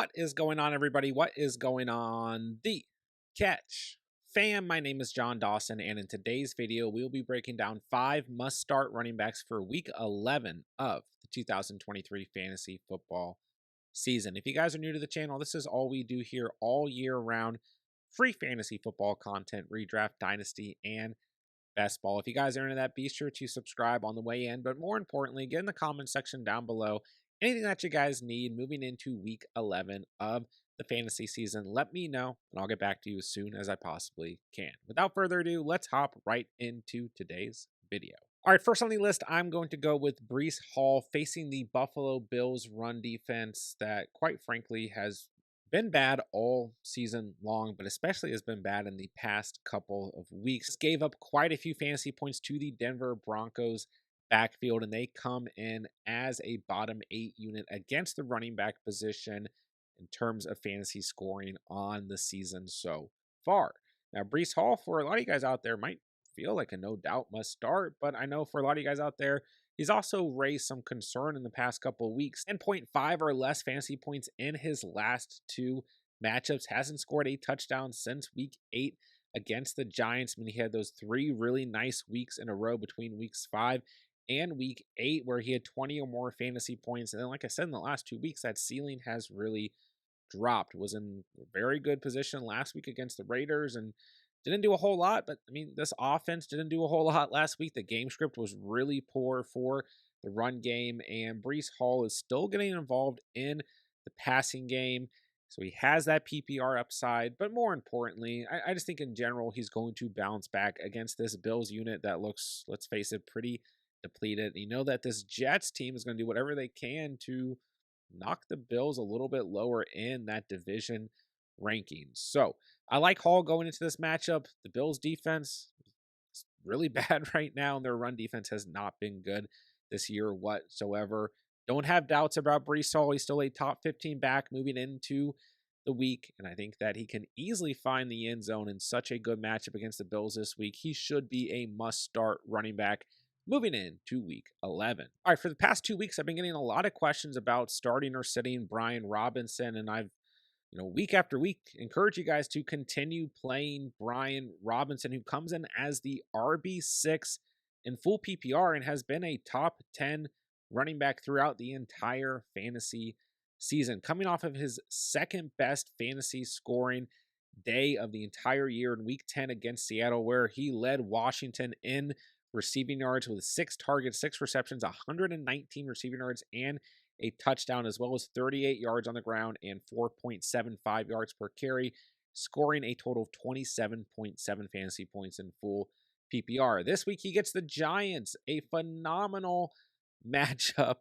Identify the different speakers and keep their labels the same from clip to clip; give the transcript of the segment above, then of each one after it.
Speaker 1: What is going on, everybody? What is going on? The Catch fam, my name is John Dawson, and in today's video, we'll be breaking down 5 must-start running backs for Week 11 of the 2023 fantasy football season. If you guys are new to the channel, this is all we do here all year round. Free fantasy football content, redraft, dynasty, and best ball. If you guys are into that, be sure to subscribe on the way in. But more importantly, get in the comment section down below anything that you guys need moving into week 11 of the fantasy season. Let me know, and I'll get back to you as soon as I possibly can. Without further ado, let's hop right into today's video. All right, first on the list, I'm going to go with Breeland Hall facing the Buffalo Bills run defense that, quite frankly, has been bad all season long, but especially has been bad in the past couple of weeks. Gave up quite a few fantasy points to the Denver Broncos backfield, and they come in as a bottom 8 unit against the running back position in terms of fantasy scoring on the season so far. Now, Breeland Hall, for a lot of you guys out there, might feel like a no doubt must start, but I know for a lot of you guys out there, he's also raised some concern in the past couple of weeks. 10.5 or less fantasy points in his last 2 matchups. Hasn't scored a touchdown since week 8 against the Giants. I mean, he had those 3 really nice weeks in a row between weeks 5 and week 8 where he had 20 or more fantasy points. And then, like I said, in the last 2 weeks, that ceiling has really dropped. Was in a very good position last week against the Raiders and didn't do a whole lot, but I mean, this offense didn't do a whole lot last week. The game script was really poor for the run game, and Breeland Hall is still getting involved in the passing game. So he has that PPR upside, but more importantly, I just think in general, he's going to bounce back against this Bills unit that looks, let's face it, pretty depleted. You know that this Jets team is going to do whatever they can to knock the Bills a little bit lower in that division rankings. So I like Hall going into this matchup. The Bills defense is really bad right now, and their run defense has not been good this year whatsoever. Don't have doubts about Breeland Hall. He's still a top 15 back moving into the week, and I think that he can easily find the end zone in such a good matchup against the Bills this week. He should be a must-start running back moving into week 11. All right, for the past 2 weeks, I've been getting a lot of questions about starting or sitting Brian Robinson, and I've week after week, encourage you guys to continue playing Brian Robinson, who comes in as the RB6 in full PPR and has been a top 10 running back throughout the entire fantasy season, coming off of his second best fantasy scoring day of the entire year in week 10 against Seattle, where he led Washington in receiving yards with 6 targets, 6 receptions, 119 receiving yards, and a touchdown, as well as 38 yards on the ground and 4.75 yards per carry, scoring a total of 27.7 fantasy points in full PPR. This week, he gets the Giants, a phenomenal matchup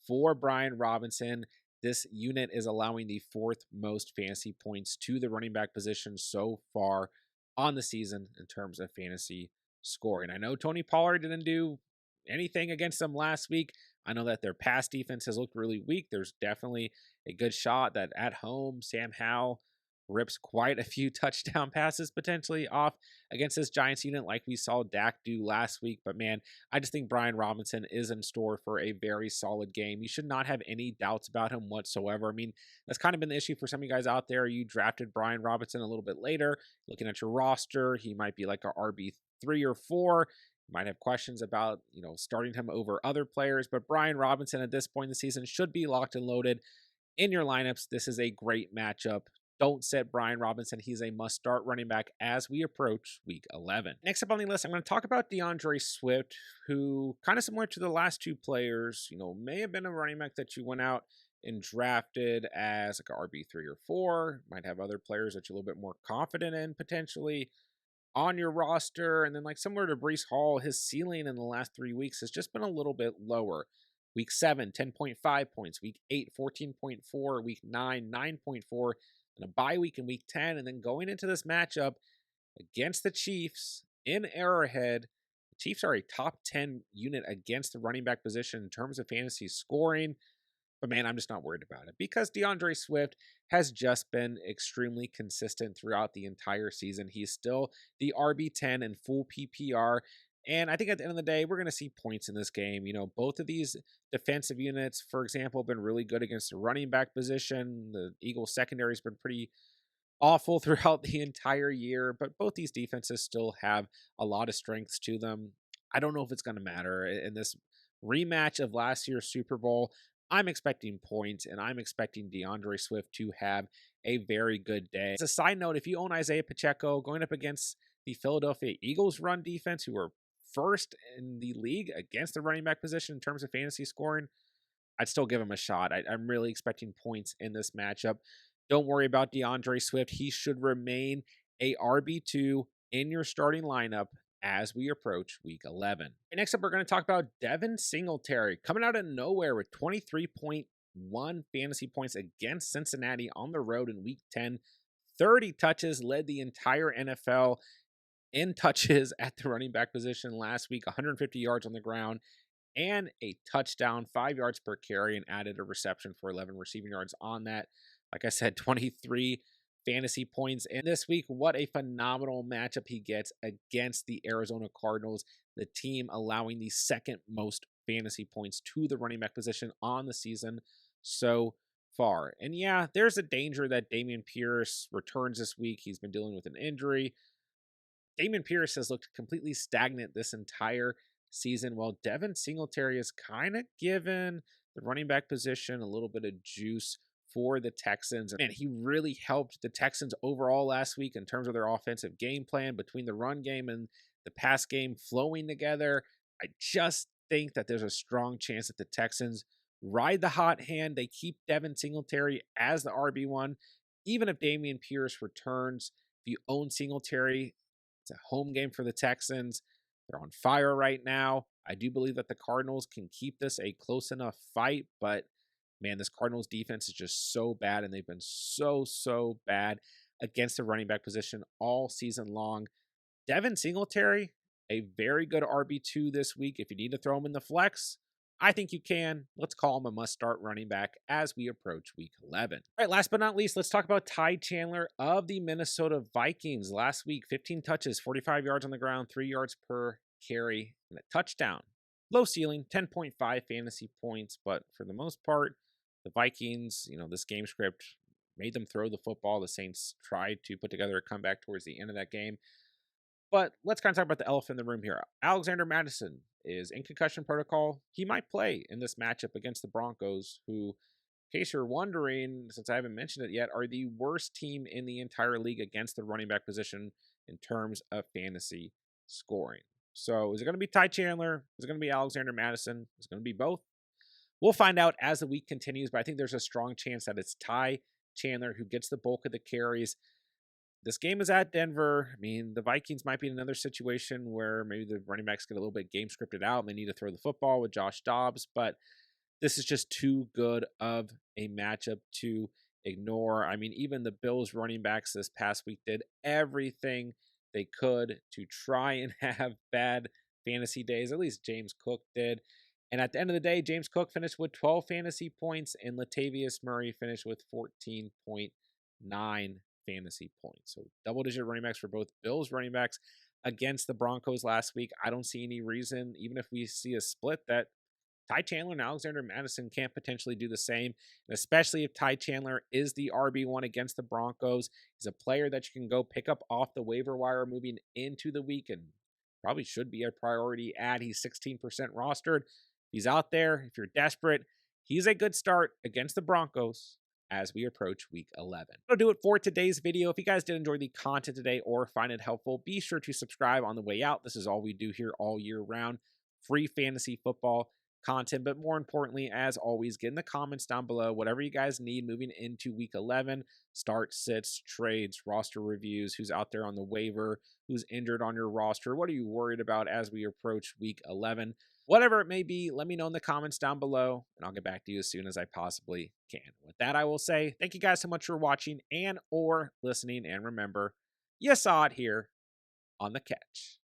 Speaker 1: for Brian Robinson. This unit is allowing the 4th most fantasy points to the running back position so far on the season in terms of fantasy scoring. I know Tony Pollard didn't do anything against them last week. I know that their pass defense has looked really weak. There's definitely a good shot that at home, Sam Howell rips quite a few touchdown passes potentially off against this Giants unit like we saw Dak do last week. But man, I just think Brian Robinson is in store for a very solid game. You should not have any doubts about him whatsoever. I mean, that's kind of been the issue for some of you guys out there. You drafted Brian Robinson a little bit later. Looking at your roster, he might be like a RB3 or 4. Might have questions about, starting him over other players, but Brian Robinson at this point in the season should be locked and loaded in your lineups. This is a great matchup. Don't sit Brian Robinson. He's a must-start running back as we approach week 11. Next up on the list, I'm going to talk about DeAndre Swift, who, kind of similar to the last 2 players, may have been a running back that you went out and drafted as like a RB3 or 4. Might have other players that you're a little bit more confident in potentially on your roster. And then, like similar to Breeland Hall, his ceiling in the last 3 weeks has just been a little bit lower. Week 7, 10.5 points. Week 8, 14.4. Week 9, 9.4. And a bye week in week 10. And then going into this matchup against the Chiefs in Arrowhead, the Chiefs are a top 10 unit against the running back position in terms of fantasy scoring. But man, I'm just not worried about it because DeAndre Swift has just been extremely consistent throughout the entire season. He's still the RB10 in full PPR. And I think at the end of the day, we're going to see points in this game. Both of these defensive units, for example, have been really good against the running back position. The Eagles secondary has been pretty awful throughout the entire year, but both these defenses still have a lot of strengths to them. I don't know if it's going to matter in this rematch of last year's Super Bowl. I'm expecting points, and I'm expecting DeAndre Swift to have a very good day. As a side note, if you own Isaiah Pacheco going up against the Philadelphia Eagles run defense, who are first in the league against the running back position in terms of fantasy scoring, I'd still give him a shot. I'm really expecting points in this matchup. Don't worry about DeAndre Swift. He should remain a RB2 in your starting lineup as we approach week 11. And next up, we're going to talk about Devin Singletary coming out of nowhere with 23.1 fantasy points against Cincinnati on the road in week 10. 30 touches, led the entire NFL in touches at the running back position last week, 150 yards on the ground, and a touchdown, 5 yards per carry, and added a reception for 11 receiving yards on that. Like I said, 23 fantasy points. And this week, what a phenomenal matchup he gets against the Arizona Cardinals, the team allowing the second most fantasy points to the running back position on the season so far. And yeah, there's a danger that Dameon Pierce returns this week. He's been dealing with an injury. Dameon Pierce has looked completely stagnant this entire season, while Devin Singletary has kind of given the running back position a little bit of juice for the Texans. And he really helped the Texans overall last week in terms of their offensive game plan between the run game and the pass game flowing together. I just think that there's a strong chance that the Texans ride the hot hand. They keep Devin Singletary as the RB1. Even if Dameon Pierce returns, if you own Singletary, it's a home game for the Texans. They're on fire right now. I do believe that the Cardinals can keep this a close enough fight, but man, this Cardinals defense is just so bad, and they've been so bad against the running back position all season long. Devin Singletary, a very good RB2 this week. If you need to throw him in the flex, I think you can. Let's call him a must-start running back as we approach week 11. All right, last but not least, let's talk about Tai Chandler of the Minnesota Vikings. Last week, 15 touches, 45 yards on the ground, 3 yards per carry, and a touchdown. Low ceiling, 10.5 fantasy points, but for the most part, the Vikings, this game script made them throw the football. The Saints tried to put together a comeback towards the end of that game. But let's kind of talk about the elephant in the room here. Alexander Mattison is in concussion protocol. He might play in this matchup against the Broncos, who, in case you're wondering, since I haven't mentioned it yet, are the worst team in the entire league against the running back position in terms of fantasy scoring. So is it going to be Tai Chandler? Is it going to be Alexander Mattison? Is it going to be both? We'll find out as the week continues, but I think there's a strong chance that it's Tai Chandler who gets the bulk of the carries. This game is at Denver. I mean, the Vikings might be in another situation where maybe the running backs get a little bit game scripted out and they need to throw the football with Josh Dobbs, but this is just too good of a matchup to ignore. I mean, even the Bills running backs this past week did everything they could to try and have bad fantasy days. At least James Cook did. And at the end of the day, James Cook finished with 12 fantasy points and Latavius Murray finished with 14.9 fantasy points. So double-digit running backs for both Bills running backs against the Broncos last week. I don't see any reason, even if we see a split, that Tai Chandler and Alexander Mattison can't potentially do the same, and especially if Tai Chandler is the RB1 against the Broncos. He's a player that you can go pick up off the waiver wire moving into the week and probably should be a priority add. He's 16% rostered. He's out there. If you're desperate, he's a good start against the Broncos as we approach week 11. That'll do it for today's video. If you guys did enjoy the content today or find it helpful, be sure to subscribe on the way out. This is all we do here all year round. Free fantasy football content, but more importantly, as always, get in the comments down below whatever you guys need moving into week 11. Start, sits, trades, roster reviews, who's out there on the waiver, who's injured on your roster, what are you worried about as we approach week 11. Whatever it may be, let me know in the comments down below, and I'll get back to you as soon as I possibly can. With that, I will say thank you guys so much for watching and or listening, and remember, you saw it here on The Catch.